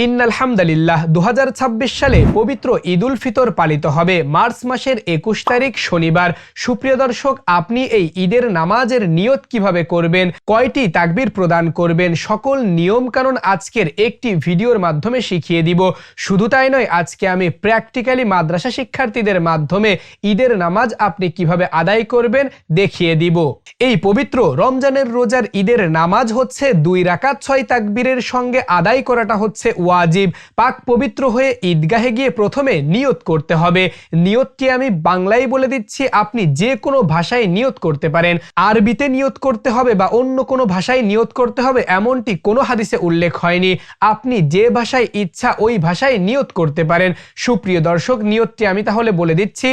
ইন্নাল হামদুলিল্লাহ 2026 সালে পবিত্র ঈদুল ফিতর পালিত হবে মার্চ মাসের 21 তারিখ শনিবার। সুপ্রিয় দর্শক, আপনি এই ঈদের নামাজের নিয়ত কিভাবে করবেন, কয়টি তাকবীর প্রদান করবেন, সকল নিয়ম কানুন আজকের একটি ভিডিওর মাধ্যমে শিখিয়ে দিব। শুধু তাই নয়, আজকে আমি প্র্যাকটিক্যালি মাদ্রাসা শিক্ষার্থীদের মাধ্যমে ঈদের নামাজ আপনি কিভাবে আদায় করবেন দেখিয়ে দিব। এই পবিত্র রমজানের রোজার ঈদের নামাজ হচ্ছে 2 রাকাত 6 তাকবীরের সঙ্গে আদায় করাটা হচ্ছে ওয়াজিব। পাক পবিত্র হয়ে ঈদগাহে গিয়ে প্রথমে নিয়ত করতে হবে। নিয়তটি আমি বাংলায় বলে দিচ্ছি, আপনি যে কোনো ভাষায় নিয়ত করতে পারেন। আরবিতে নিয়ত করতে হবে বা অন্য কোনো ভাষায় নিয়ত করতে হবে এমনটি কোনো হাদিসে উল্লেখ হয়নি। আপনি যে ভাষায় ইচ্ছা ওই ভাষায় নিয়ত করতে পারেন। সুপ্রিয় দর্শক, নিয়তটি আমি তাহলে বলে দিচ্ছি।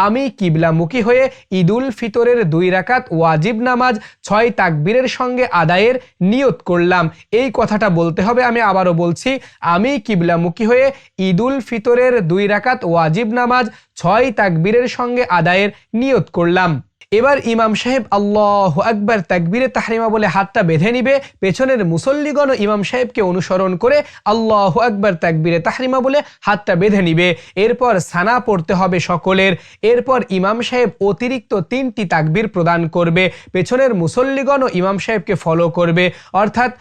আমি কিবলামুখী হয়ে ঈদুল ফিতরের 2 রাকাত ওয়াজিব নামাজ 6 তাকবীরের সঙ্গে আদায়ের নিয়ত করলাম। এই কথাটা বলতে হবে। আমি আবারও বলছি, আমি কিবলামুখী হয়ে ঈদুল ফিতরের 2 রাকাত ওয়াজিব নামাজ 6 তাকবীরের সঙ্গে আদায়ের নিয়ত করলাম। এবার ইমাম সাহেব আল্লাহু আকবার তাকবীরে তাহরিমা বলে হাতটা বেঁধে নিবে। পেছনের মুসল্লিগণ ইমাম সাহেবকে অনুসরণ করে আল্লাহু আকবার তাকবীরে তাহরিমা বলে হাতটা বেঁধে নিবে। এরপর সানা পড়তে হবে সকলের। এরপর ইমাম সাহেব অতিরিক্ত 3টি তাকবীর প্রদান করবে। পেছনের মুসল্লিগণ ইমাম সাহেবকে ফলো করবে। অর্থাৎ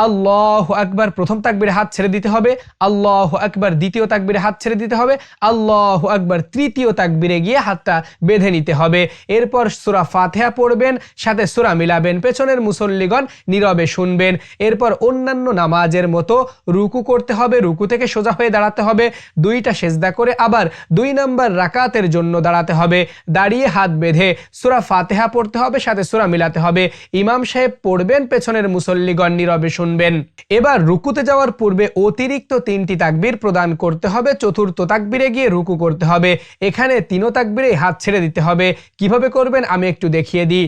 আল্লাহু আকবার প্রথম তাকবীরে হাত ছেড়ে দিতে হবে, আল্লাহু আকবার দ্বিতীয় তাকবীরে হাত ছেড়ে দিতে হবে, আল্লাহু আকবার তৃতীয় তাকবীরে গিয়ে হাতটা বেঁধে নিতে হবে। এরপর সূরা ফাতিহা পড়বেন, সাথে সূরা মিলাবেন। পেছনের মুসল্লিগণ নীরবে শুনবেন। এরপর অন্যান্য নামাজের মতো রুকু করতে হবে, রুকু থেকে সোজা হয়ে দাঁড়াতে হবে, 2টা সেজদা করে আবার 2 নম্বর রাকাতের জন্য দাঁড়াতে হবে। দাঁড়িয়ে হাত বেঁধে সূরা ফাতিহা পড়তে হবে, সাথে সূরা মিলাতে হবে। ইমাম সাহেব পড়বেন, পেছনের মুসল্লিগণ নীরবে শুনবেন। এবার রুকুতে যাওয়ার পূর্বে অতিরিক্ত 3টি তাকবীর প্রদান করতে হবে। চতুর্থ তাকবীরে গিয়ে রুকু করতে হবে। এখানে 3 তাকবীরে হাত ছেড়ে দিতে হবে। কিভাবে করবেন আমি একটু দেখিয়ে দিই।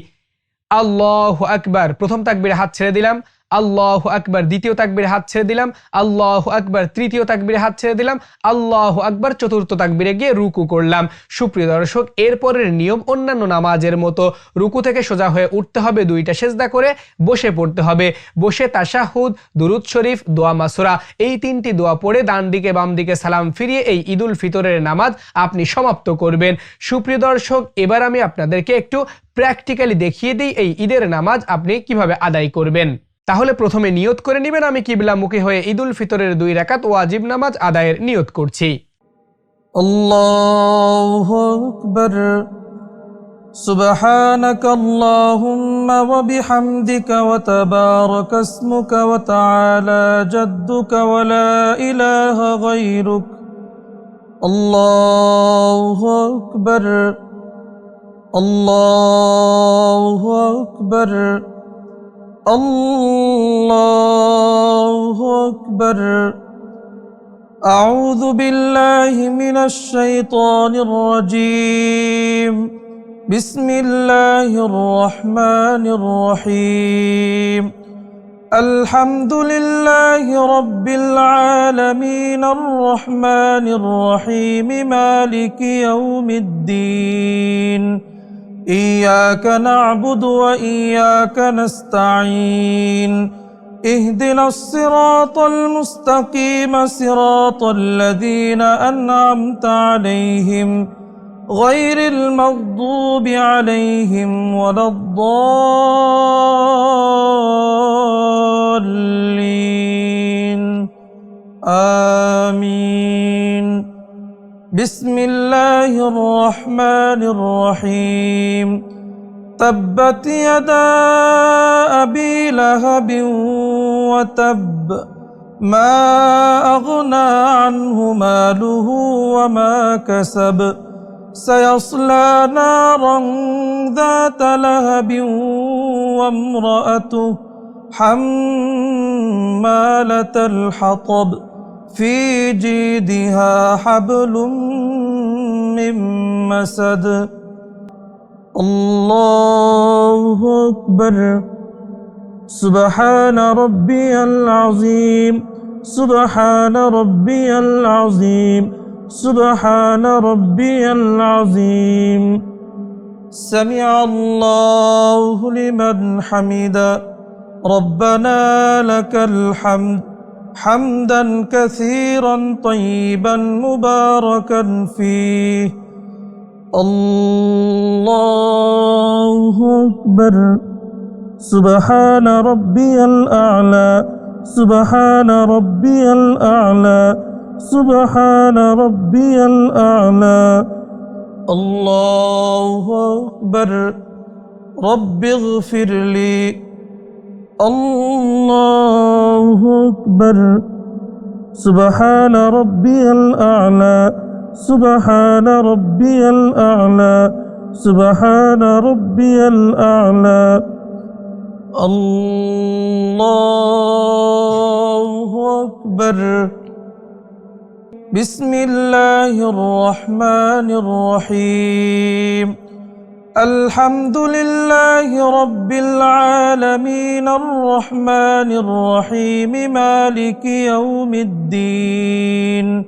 আল্লাহু আকবার প্রথম তাকবীরে হাত ছেড়ে দিলাম, আল্লাহু আকবার দ্বিতীয় তাকবীরে হাত ছেড়ে দিলাম, আল্লাহু আকবার তৃতীয় তাকবীরে হাত ছেড়ে দিলাম, আল্লাহু আকবার চতুর্থ তাকবীরে গিয়ে রুকু করলাম। সুপ্রিয় দর্শক, এরপরের নিয়ম অন্যান্য নামাজের মতো। রুকু থেকে সোজা হয়ে উঠতে হবে, 2টা সেজদা করে বসে পড়তে হবে। বসে তাশাহুদ, দুরুদ শরীফ, দোয়া মাসুরা এই 3টি দোয়া পড়ে ডান দিকে বাম দিকে সালাম ফিরিয়ে এই ঈদুল ফিতরের নামাজ আপনি সমাপ্ত করবেন। সুপ্রিয় দর্শক, এবার আমি আপনাদেরকে একটু প্র্যাকটিক্যালি দেখিয়ে দিই এই ঈদের নামাজ আপনি কিভাবে আদায় করবেন। তাহলে প্রথমে নিয়ত করে নেবেন, আমি কিবলামুখী হয়ে ঈদুল ফিতরের 2 রাকাত ওয়াজিব নামাজ আদায়ের নিয়ত করছি। আল্লাহু আকবার। সুবহানাকা আল্লাহুম্মা ওয়া বিহামদিকা ওয়া তাবারাকা ইসমুকা ওয়া তাআলা জাদ্দুকা ওয়া লা ইলাহা গায়রুক। আল্লাহু আকবার। আল্লাহু আকবার। الله أكبر. أعوذ بالله من الشيطان الرجيم. بسم الله الرحمن الرحيم. الحمد لله رب العالمين الرحمن الرحيم مالك يوم الدين. إياك نعبد وإياك نستعين. اهدنا الصراط المستقيم صراط الذين أنعمت عليهم غير المغضوب عليهم ولا الضالين. آمين. بسم الله الرحمن الرحيم. تبت يدا أبي لهب وتب. ما أغنى عنه ماله وما كسب. سيصلى نارا ذات لهب وامرأته حمالة الحطب في جيدها حبل من مسد. الله أكبر. سبحان ربي العظيم. سبحان ربي العظيم. سبحان ربي العظيم. سمع الله لمن حمده. ربنا لك الحمد حمدا كثيرا طيبا مباركا فيه. الله أكبر. سبحان ربي الأعلى، سبحان ربي الأعلى، سبحان ربي الأعلى. الله أكبر. رب اغفر لي. الله أكبر. سبحان ربي الأعلى، سبحان ربي الأعلى، سبحان ربي الأعلى. الله أكبر. بسم الله الرحمن الرحيم. الحمد لله رب العالمين الرحمن الرحيم مالك يوم الدين.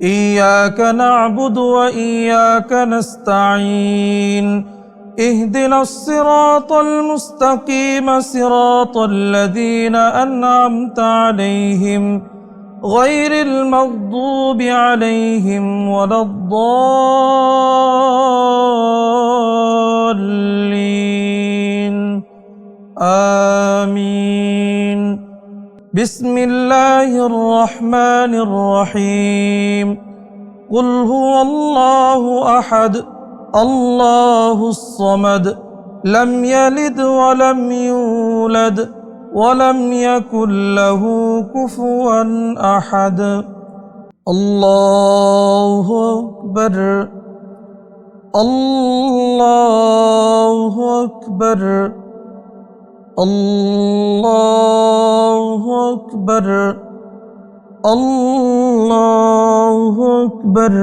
إياك نعبد وإياك نستعين. اهدنا الصراط المستقيم صراط الذين أنعمت عليهم غير المغضوب عليهم ولا الضالين. آمين. بسم الله الرحمن الرحيم. قل هو الله أحد الله الصمد لم يلد ولم يولد ولم يكن له كفوا أحد. الله أكبر. الله أكبر. الله أكبر. الله أكبر.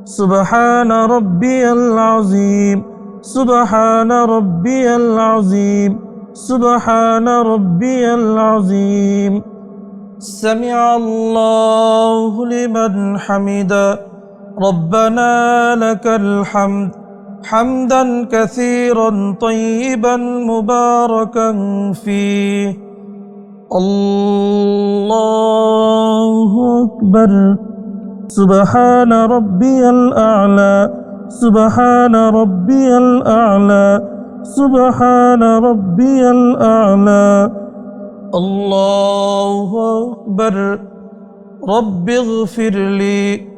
سبحان ربي العظيم، سبحان ربي العظيم، سبحان ربي العظيم. سمع الله لمن حمده. ربنا لك الحمد حمدا كثيرا طيبا مباركا فيه. الله أكبر. سبحان ربي الأعلى، سبحان ربي الأعلى، سبحان ربي الأعلى. الله أكبر. رب اغفر لي.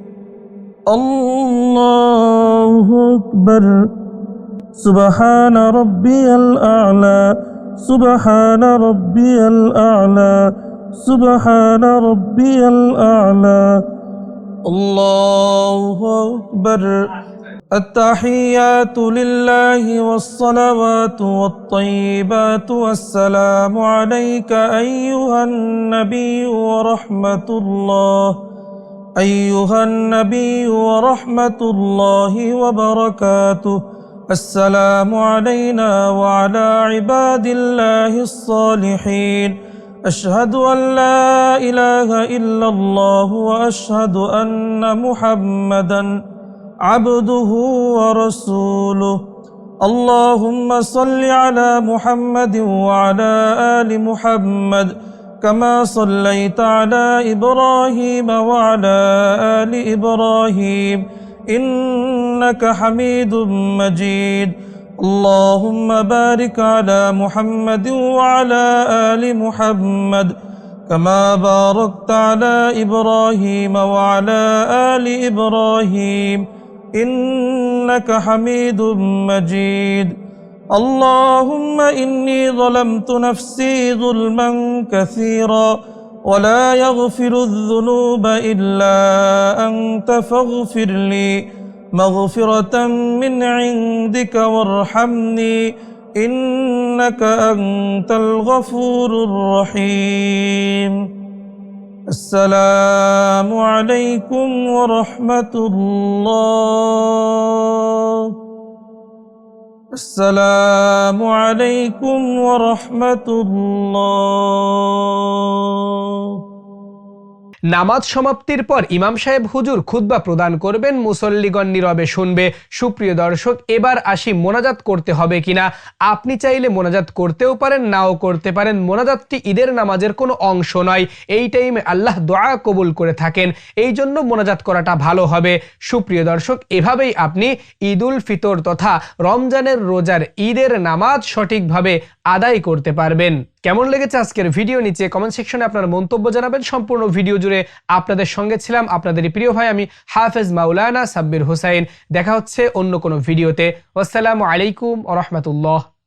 الله أكبر. سبحان ربي الأعلى، سبحان ربي الأعلى، سبحان ربي الأعلى. الله أكبر. التحيات لله والصلوات والطيبات والسلام عليك أيها النبي ورحمة الله، أيها النبي ورحمة الله وبركاته. السلام علينا وعلى عباد الله الصالحين. أشهد أن لا إله إلا الله وأشهد أن محمدًا عبده ورسوله. اللهم صل على محمد وعلى آل محمد كما صليت على إبراهيم وعلى آل إبراهيم إنك حميد مجيد. اللهم بارك على محمد وعلى آل محمد كما باركت على إبراهيم وعلى آل إبراهيم إنك حميد مجيد. اللهم إني ظلمت نفسي ظلما كثيرا ولا يغفر الذنوب إلا أنت فاغفر لي مغفرة من عندك وارحمني إنك أنت الغفور الرحيم. السلام عليكم ورحمة الله. السلام عليكم ورحمة الله. নামাজ সমাপ্তির পর ইমাম সাহেব হুজুর খুতবা প্রদান করবেন, মুসল্লিগণ নীরবে শুনবে। সুপ্রিয় দর্শক, এবার আসি মোনাজাত করতে হবে কিনা। আপনি চাইলে মোনাজাত করতেও পারেন, নাও করতে পারেন। মোনাজাতটি ঈদের নামাজের কোনো অংশ নয়। এই টাইমে আল্লাহ দোয়া কবুল করে থাকেন, এই জন্য মোনাজাত করাটা ভালো হবে। সুপ্রিয় দর্শক, এভাবেই আপনি ঈদুল ফিতর তথা রমজানের রোজার ঈদের নামাজ সঠিকভাবে আদায় করতে পারবেন। কেমন লেগেছে আজকের ভিডিও? নিচে কমেন্ট সেকশনে আপনার মন্তব্য জানাবেন। সম্পূর্ণ ভিডিও জুড়ে আপনাদের সঙ্গে ছিলাম আপনাদের প্রিয় ভাই আমি হাফেজ মাওলানা সাব্বির হোসাইন। দেখা হচ্ছে অন্য কোনো ভিডিওতে। আসসালামু আলাইকুম ওয়া রাহমাতুল্লাহ।